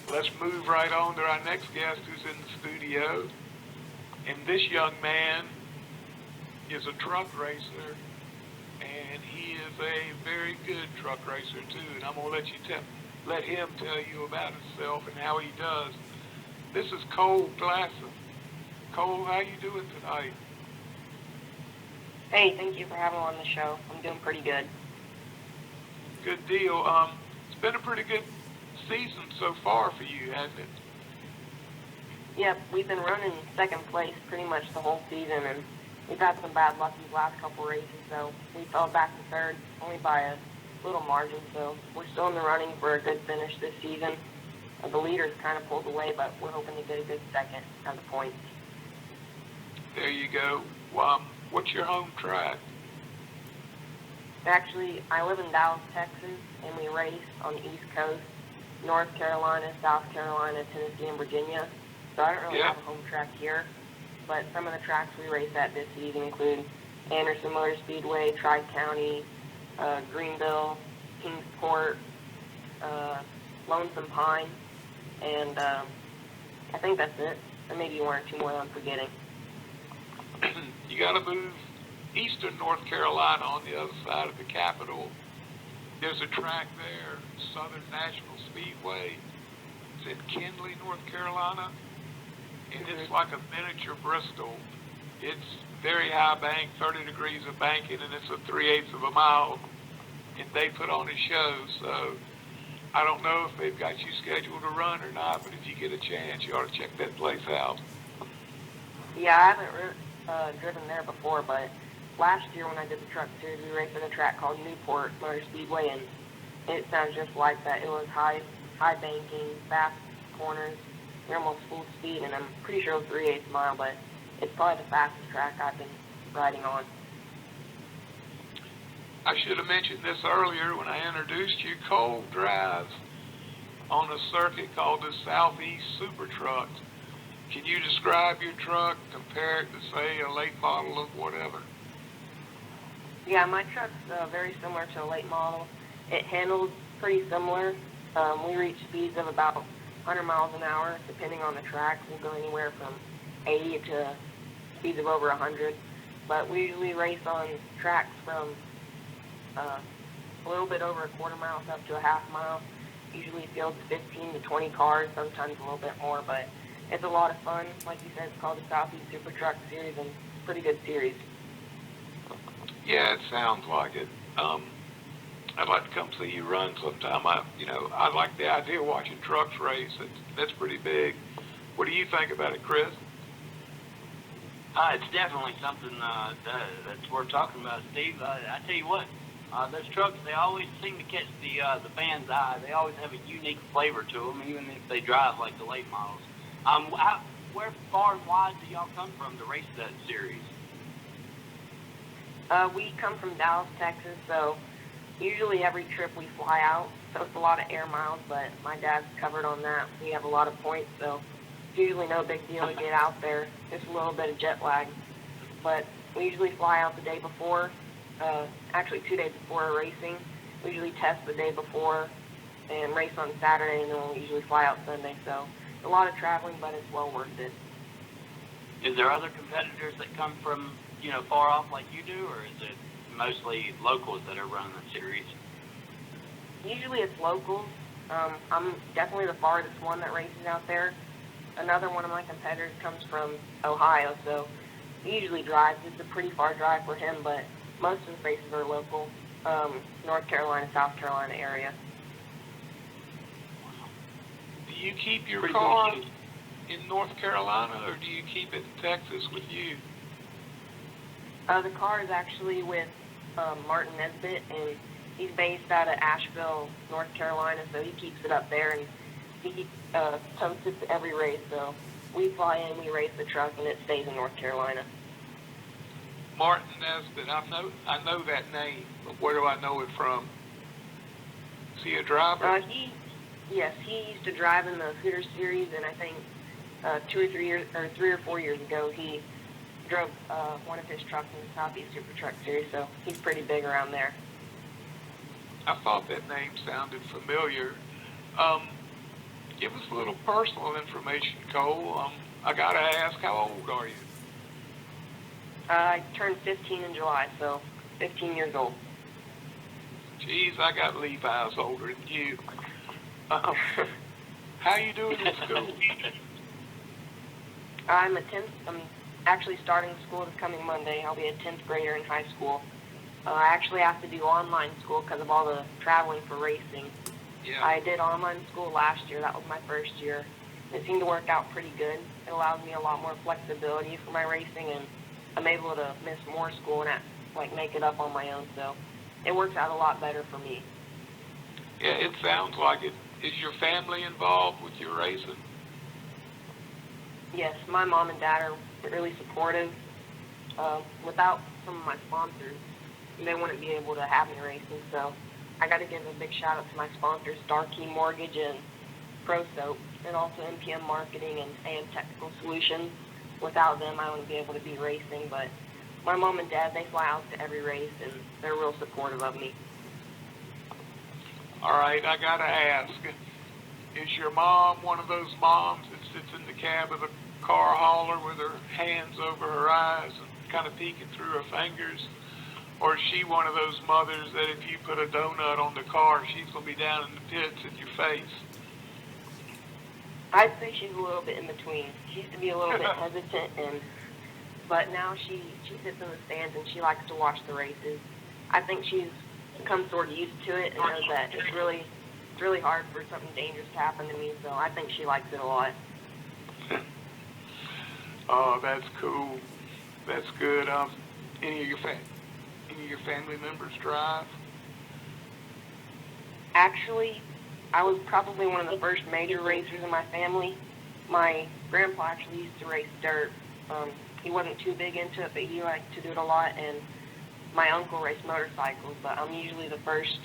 Let's move right on to our next guest who's in the studio. And this young man is a truck racer, and he is a very good truck racer too. And I'm gonna let him tell you about himself and how he does. This is Cole Glasson. Cole, how you doing tonight? Hey, thank you for having me on the show. I'm doing pretty good. Good deal. It's been a pretty good season so far for you, hasn't it? Yep, we've been running second place pretty much the whole season, and we've had some bad luck these last couple races, so we fell back to third only by a little margin, so we're still in the running for a good finish this season. The leaders kind of pulled away, but we're hoping to get a good second at the points. There you go. What's your home track? Actually, I live in Dallas, Texas, and we race on the East Coast, North Carolina, South Carolina, Tennessee, and Virginia. So I don't really have a home track here, but some of the tracks we race at this season include Anderson Motor Speedway, Tri-County, Greenville, Kingsport, Lonesome Pine, and I think that's it. Or maybe one or two more that I'm forgetting. You got to move eastern North Carolina on the other side of the Capitol. There's a track there, Southern National Speedway. It's in Kinley, North Carolina, and it's like a miniature Bristol. It's very high bank, 30 degrees of banking, and it's a 3/8 of a mile, and they put on a show. So I don't know if they've got you scheduled to run or not, but if you get a chance, you ought to check that place out. Yeah, I haven't driven there before, but last year when I did the truck series, we raced at a track called Newport Motor Speedway, and it sounds just like that. It was high banking, fast corners, you're almost full speed, and I'm pretty sure it was 3/8 mile, but it's probably the fastest track I've been riding on. I should have mentioned this earlier when I introduced you. Cole drives on a circuit called the Southeast Super Truck. Can you describe your truck, compare it to, say, a late model of whatever? Yeah, my truck's very similar to a late model. It handles pretty similar. We reach speeds of about 100 miles an hour, depending on the track. We'll go anywhere from 80 to speeds of over 100. But we usually race on tracks from a little bit over a quarter mile up to a half mile. Usually fields 15 to 20 cars, sometimes a little bit more, but it's a lot of fun. Like you said, it's called the Southeast Super Truck Series, and it's a pretty good series. Yeah, it sounds like it. I'd like to come see you run sometime. I like the idea of watching trucks race. That's pretty big. What do you think about it, Chris? It's definitely something that's worth talking about, Steve. I tell you what, those trucks, they always seem to catch the fans' eye. They always have a unique flavor to them, even if they drive like the late models. Where far and wide do y'all come from to race that series? We come from Dallas, Texas, so usually every trip we fly out, so it's a lot of air miles, but my dad's covered on that. We have a lot of points, so it's usually no big deal to get out there. Just a little bit of jet lag. But we usually fly out the day before, actually 2 days before racing. We usually test the day before and race on Saturday, and then we'll usually fly out Sunday. So it's a lot of traveling, but it's well worth it. Is there other competitors that come from, far off like you do, or is it mostly locals that are running the series? Usually it's locals. I'm definitely the farthest one that races out there. Another one of my competitors comes from Ohio, so he usually drives. It's a pretty far drive for him, but most of his races are local, North Carolina, South Carolina area. Do you keep your car in North Carolina, or do you keep it in Texas with you? The car is actually with Martin Nesbitt, and he's based out of Asheville, North Carolina, so he keeps it up there, and he comes to every race. So we fly in, we race the truck, and it stays in North Carolina. Martin Nesbitt, I know that name, but where do I know it from? Is he a driver? Yes, he used to drive in the Hooter Series, and I think 3 or 4 years ago, he drove one of his trucks in the Southeast Super Truck Series, so he's pretty big around there. I thought that name sounded familiar. Give us a little personal information, Cole. I gotta ask, how old are you? I turned 15 in July, so 15 years old. Geez, I got Levi's older than you. Um, how you doing in school? I'm actually starting school this coming Monday. I'll be a 10th grader in high school. I actually have to do online school because of all the traveling for racing. Yeah. I did online school last year. That was my first year. It seemed to work out pretty good. It allows me a lot more flexibility for my racing, and I'm able to miss more school and make it up on my own. So it works out a lot better for me. Yeah, it sounds like it. Is your family involved with your racing? Yes, my mom and dad are really supportive. Without some of my sponsors, they wouldn't be able to have me racing. So I got to give a big shout out to my sponsors, Starkey Mortgage and Pro Soap, and also MPM Marketing and AM Technical Solutions. Without them, I wouldn't be able to be racing. But my mom and dad, they fly out to every race, and they're real supportive of me. All right, I gotta ask, is your mom one of those moms that sits in the cab of a car hauler with her hands over her eyes and kind of peeking through her fingers? Or is she one of those mothers that if you put a donut on the car, she's going to be down in the pits in your face? I'd say she's a little bit in between. She used to be a little bit hesitant, but now she sits in the stands and she likes to watch the races. I think she's become sort of used to it and knows that it's really hard for something dangerous to happen to me, so I think she likes it a lot. Oh, that's cool. That's good. Any of your family members drive? Actually, I was probably one of the first major racers in my family. My grandpa actually used to race dirt. He wasn't too big into it, but he liked to do it a lot, and my uncle raced motorcycles, but I'm usually the first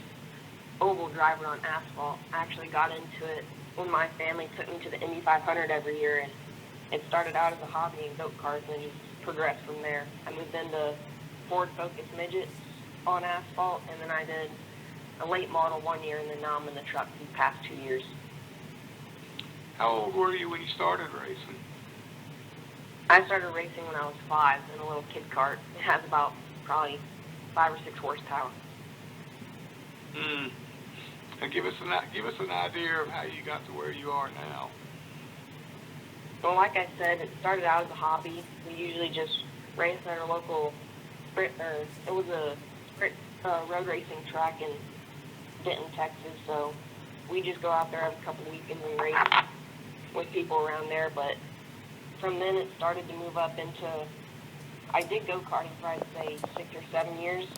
oval driver on asphalt. I actually got into it when my family took me to the Indy 500 every year, and it started out as a hobby in goat-karts and just progressed from there. I moved into Ford Focus midgets on asphalt, and then I did a late model 1 year, and then now I'm in the truck these past 2 years. How old were you when you started racing? I started racing when I was 5 in a little kid kart. It has about probably 5 or 6 horsepower. And give us an idea of how you got to where you are now. Well, like I said, it started out as a hobby. We usually just raced at our local sprint, or it was a sprint road racing track in Denton, Texas. So we just go out there every couple of weekends and race with people around there. But from then it started to move up into, I did go-karting for I'd say 6 or 7 years,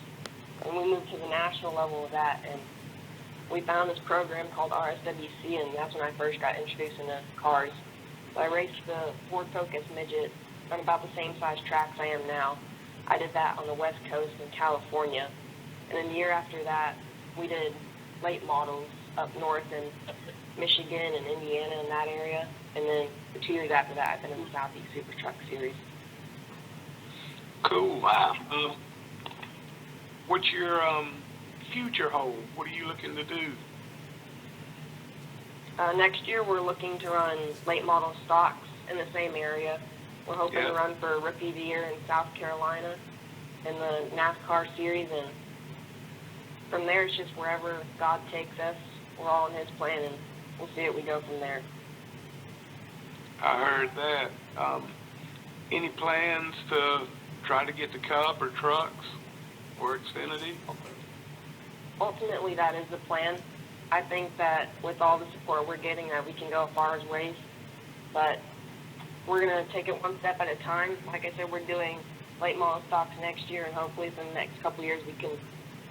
and we moved to the national level of that, and we found this program called RSWC, and that's when I first got introduced into cars. So I raced the Ford Focus midget on about the same size tracks I am now. I did that on the West Coast in California. And then the year after that, we did late models up north in Michigan and Indiana in that area. And then the 2 years after that, I've been in the Southeast Super Truck Series. Cool. Wow. What's your future hold? What are you looking to do? Next year, we're looking to run late model stocks in the same area. We're hoping to run for Rookie of the Year in South Carolina in the NASCAR series, and from there, it's just wherever God takes us. We're all in His plan, and we'll see it. We go from there. I heard that. Any plans to try to get the Cup or trucks or Xfinity? Ultimately, that is the plan. I think that with all the support we're getting, that we can go as far as ways, but we're going to take it one step at a time. Like I said, we're doing late model stocks next year, and hopefully for the next couple of years we can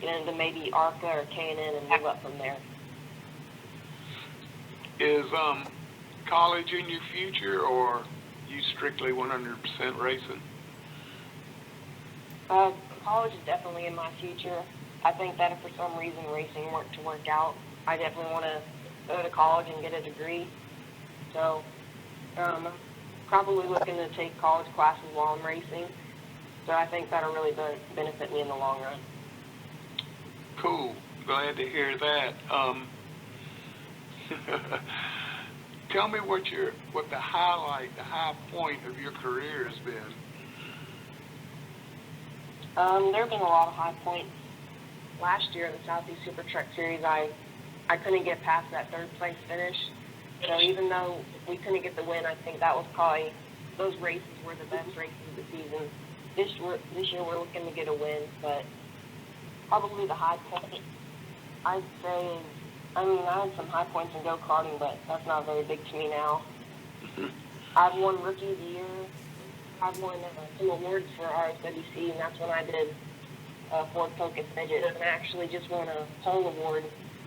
get into maybe ARCA or K&N and move up from there. Is college in your future, or you strictly 100% racing? College is definitely in my future. I think that if for some reason racing weren't to work out, I definitely want to go to college and get a degree. So probably looking to take college classes while I'm racing. So I think that'll really benefit me in the long run. Cool. Glad to hear that. tell me what the highlight, the high point of your career has been. There have been a lot of high points. Last year in the Southeast Super Truck Series, I couldn't get past that third place finish. So even though we couldn't get the win, I think that was probably, those races were the best races of the season. This year we're looking to get a win, but probably the high point, I'd say, is, I mean, I had some high points in go-karting, but that's not very big to me now. I've won Rookie of the Year. I've won some awards for RSWC, and that's when I did Ford Focus Midget. And I actually just won a pole award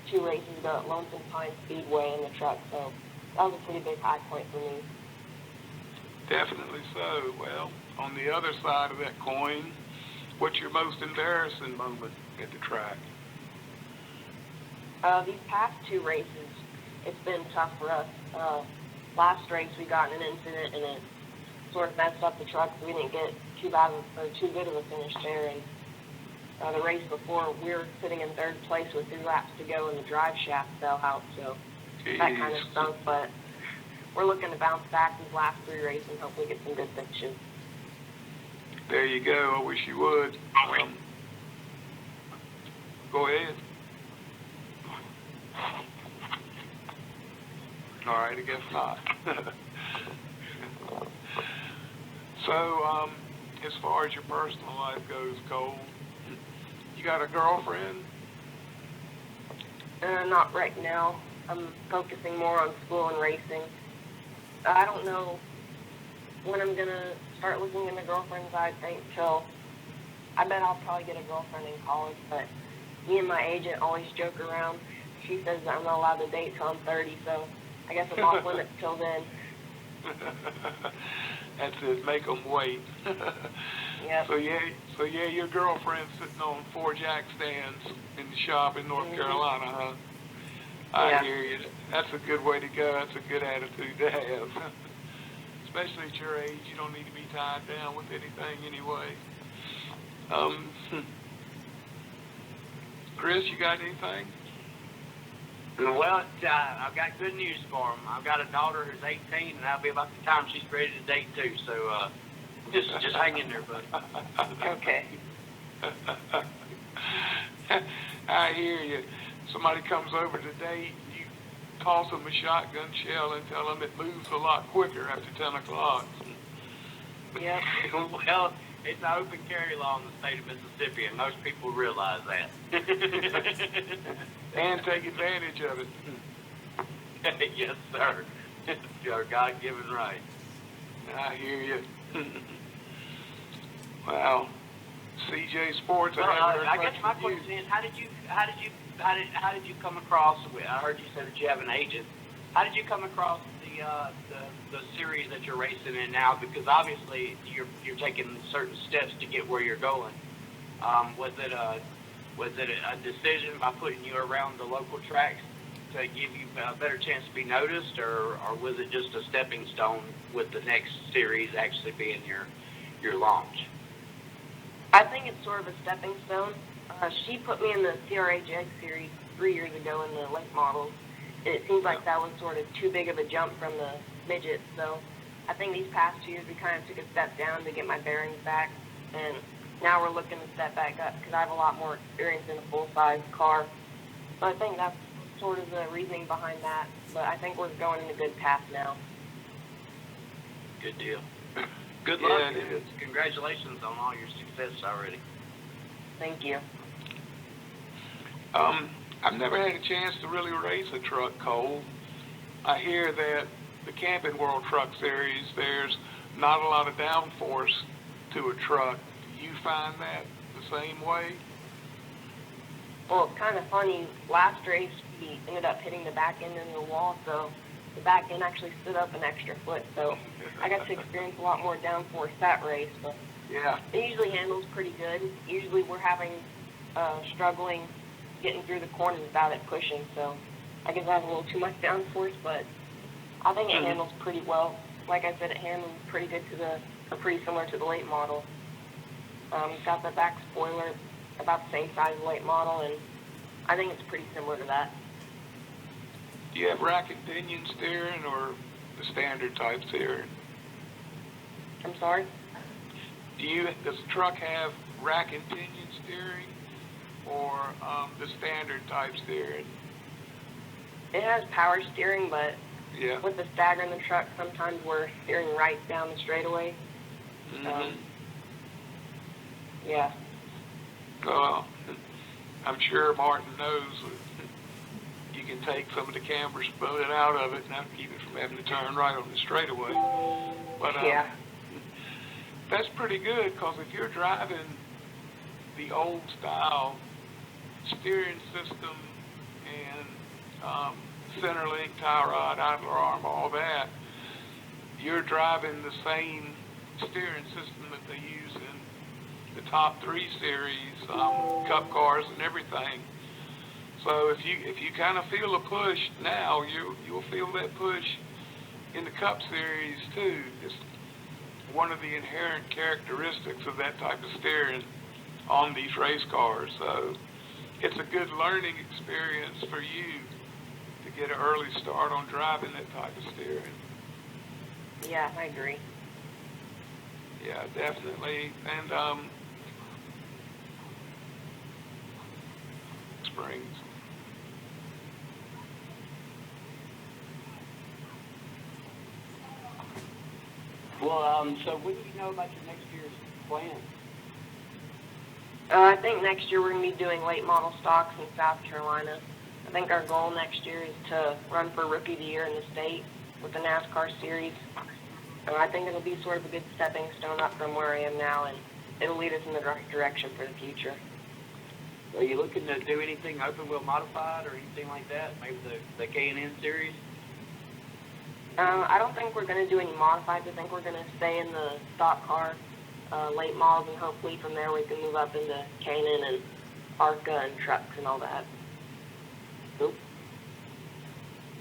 2 races ago at Lonesome Pine Speedway in the truck, so that was a pretty big high point for me. Definitely so. Well, on the other side of that coin, what's your most embarrassing moment at the track? These past 2 races, it's been tough for us. Last race we got in an incident and it sort of messed up the truck, so we didn't get too good of a finish there. And the race before, we were sitting in 3rd place with 3 laps to go, and the drive shaft fell out, so that kind of stunk. But we're looking to bounce back these last 3 races and hopefully get some good finishes. There you go. I wish you would. Go ahead. All right, I guess not. So, as far as your personal life goes, Cole, you got a girlfriend? Not right now. I'm focusing more on school and racing. I don't know when I'm going to start looking into girlfriends, I think, till, I bet I'll probably get a girlfriend in college, but me and my agent always joke around. She says that I'm not allowed to date till I'm 30, so I guess I'm off limits till then. That's it, make them wait. Yep. So yeah, your girlfriend's sitting on 4 jack stands in the shop in North Carolina, huh? I hear you. That's a good way to go. That's a good attitude to have. Especially at your age, you don't need to be tied down with anything anyway. Chris, you got anything? Well, I've got good news for him. I've got a daughter who's 18, and that'll be about the time she's ready to date too. So just hang in there, buddy. Okay. I hear you. Somebody comes over to date, you toss them a shotgun shell and tell them it moves a lot quicker after 10 o'clock. Yep. Well, it's an open carry law in the state of Mississippi, and most people realize that. And take advantage of it. Yes, sir. It's your God-given right. I hear you. Wow. CJ Sports. Well, I guess my question is, how did you come across? I heard you said that you have an agent. How did you come across the series that you're racing in now? Because obviously you're taking certain steps to get where you're going. Was it a decision by putting you around the local tracks to give you a better chance to be noticed, or was it just a stepping stone with the next series actually being your launch? I think it's sort of a stepping stone. She put me in the CRHX series 3 years ago in the late models. It seems like that was sort of too big of a jump from the midgets. So I think these past 2 years we kind of took a step down to get my bearings back, and now we're looking to step back up because I have a lot more experience in a full-size car. So I think that's sort of the reasoning behind that. But I think we're going in a good path now. Good deal. Good luck. Yeah, congratulations on all your success already. Thank you. I've never had a chance to really race a truck, Cole. I hear that the Camping World Truck Series, there's not a lot of downforce to a truck. Do you find that the same way? Well, it's kind of funny. Last race, we ended up hitting the back end of the wall, so the back end actually stood up an extra foot. So I got to experience a lot more downforce that race. But yeah, it usually handles pretty good. Usually we're having struggling getting through the corners without it pushing. So I guess I have a little too much downforce, but I think it handles pretty well. Like I said, it handles pretty good pretty similar to the late model. It's got the back spoiler about the same size as the late model, and I think it's pretty similar to that. Do you have rack and pinion steering or the standard type steering? I'm sorry? Does the truck have rack and pinion steering or the standard type steering? It has power steering, but Yeah. with the stagger in the truck, sometimes we're steering right down the straightaway. Yeah. Well, I'm sure Martin knows that you can take some of the camber split out of it and that'll keep it from having to turn right on the straightaway. But Yeah. that's pretty good because if you're driving the old style steering system and center link, tie rod, idler arm, all that, you're driving the same steering system that they use in the top 3 series, cup cars and everything. So if you kind of feel a push now, you'll feel that push in the cup series too. It's one of the inherent characteristics of that type of steering on these race cars. So it's a good learning experience for you to get an early start on driving that type of steering. Yeah, I agree. Yeah, definitely. And springs. Well, so what do you know about your next year's plan? I think next year we're going to be doing late model stocks in South Carolina. I think our goal next year is to run for Rookie of the Year in the state with the NASCAR series. I think it'll be sort of a good stepping stone up from where I am now, and it'll lead us in the right direction for the future. Are you looking to do anything open wheel modified or anything like that? Maybe the K&N series? I don't think we're going to do any modifieds. I think we're going to stay in the stock car late models, and hopefully from there we can move up into K&N and ARCA and trucks and all that. Cool.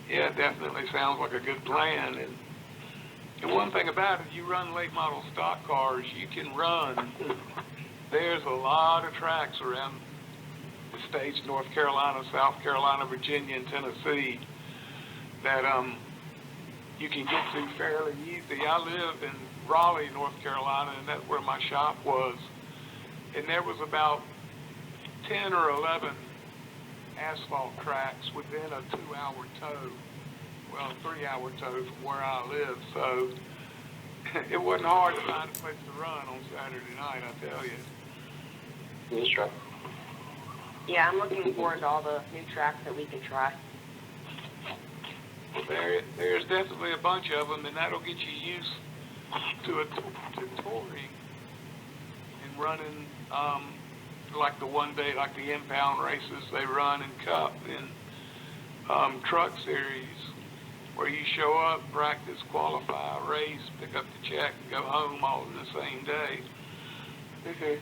Yeah, it definitely sounds like a good plan. And one thing about it, you run late model stock cars, you can run. There's a lot of tracks around the states, North Carolina, South Carolina, Virginia, and Tennessee, that you can get to fairly easy. I live in Raleigh, North Carolina, and that's where my shop was. And there was about 10 or 11 asphalt tracks within a 2-hour tow. Well, a 3-hour tow from where I live. So it wasn't hard to find a place to run on Saturday night, I tell you. That's right. Yeah, I'm looking forward to all the new tracks that we can try. Well, there's definitely a bunch of them, and that'll get you used to touring and running like the one day, like the impound races they run in Cup and truck series, where you show up, practice, qualify, race, pick up the check, and go home all in the same day. Mhm.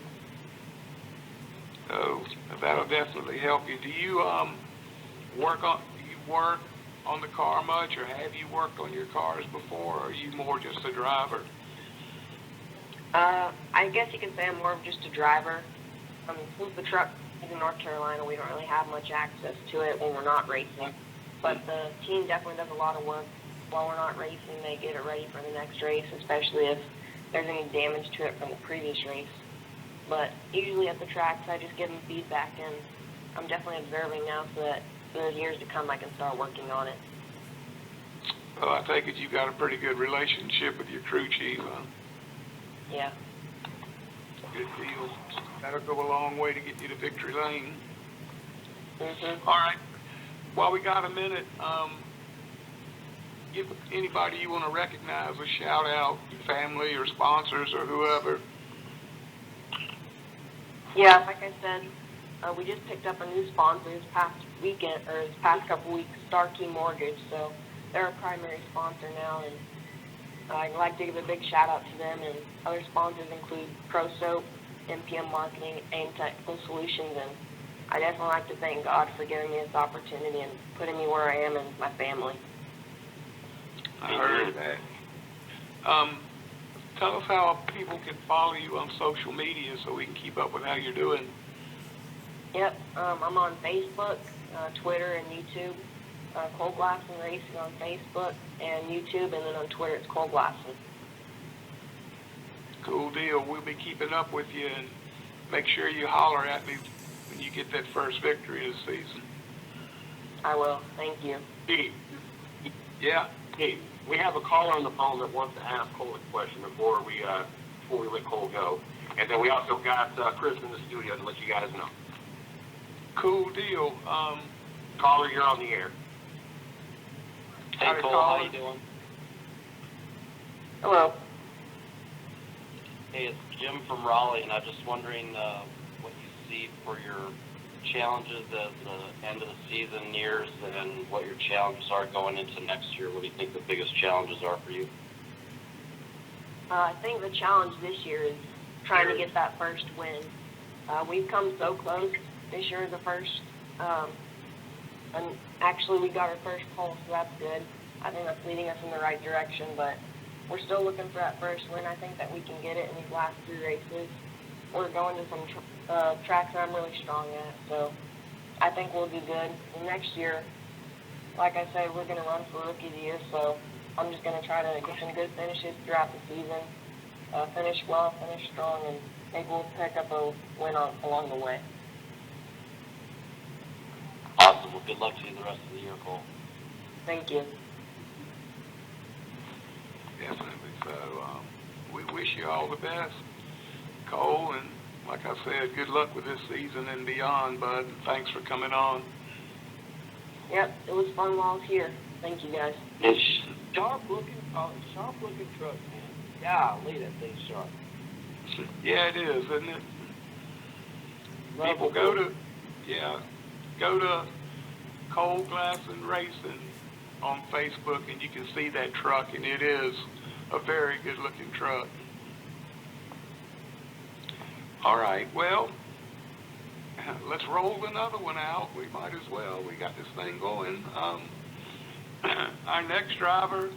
So that'll definitely help you. Do you work on the car much, or have you worked on your cars before, or are you more just a driver? I guess you can say I'm more of just a driver. Since the truck is in North Carolina, we don't really have much access to it when we're not racing. But the team definitely does a lot of work while we're not racing. They get it ready for the next race, especially if there's any damage to it from the previous race. But usually at the tracks, I just give them feedback, and I'm definitely observing now so that in the years to come I can start working on it. Well, I take it you got a pretty good relationship with your crew chief, huh? Yeah. Good deal. That'll go a long way to get you to victory lane. Mhm. All right. While we got a minute, give anybody you want to recognize a shout out, family or sponsors or whoever. Yeah, like I said, we just picked up a new sponsor this past weekend, or this past couple weeks, Starkey Mortgage. So they're our primary sponsor now, and I'd like to give a big shout out to them. And other sponsors include Pro Soap, MPM Marketing, AIM Technical Solutions, and I definitely like to thank God for giving me this opportunity and putting me where I am and my family. I heard that. Tell us how people can follow you on social media so we can keep up with how you're doing. Yep, I'm on Facebook, Twitter, and YouTube. Cole Glasson Racing on Facebook and YouTube, and then on Twitter it's Cole Glasson. Cool deal. We'll be keeping up with you, and make sure you holler at me when you get that first victory of the season. I will. Thank you. Steve, Yeah. Steve, we have a caller on the phone that wants to ask Cole a question before we let Cole go. And then we also got Chris in the studio to let you guys know. Cool deal. Caller, you're on the air. Hey, Howdy, Cole, caller. how you doing? Hello. Hey, it's Jim from Raleigh, and I'm just wondering what you see for your challenges as the end of the season nears, and what your challenges are going into next year. What do you think the biggest challenges are for you? I think the challenge this year is trying to get that first win. We've come so close. This year is the first. And actually, we got our first pole, so that's good. I think that's leading us in the right direction, but we're still looking for that first win. I think that we can get it in these last 3 races. We're going to some tracks that I'm really strong at, so I think we'll do good. And next year, like I said, we're going to run for Rookie of the Year, so I'm just going to try to get some good finishes throughout the season, finish well, finish strong, and maybe we'll pick up a win along the way. Awesome. Well, good luck to you the rest of the year, Cole. Thank you. Definitely. So we wish you all the best, Cole, and like I said, good luck with this season and beyond, bud. Thanks for coming on. Yep, it was fun while I was here. Thank you, guys. It's sharp looking truck, man. Golly, that thing's sharp. Yeah, it is, isn't it? People go to Cole Glasson Racing on Facebook, and you can see that truck, and it is a very good-looking truck. All right, well, let's roll another one out. We might as well. We got this thing going. Our next driver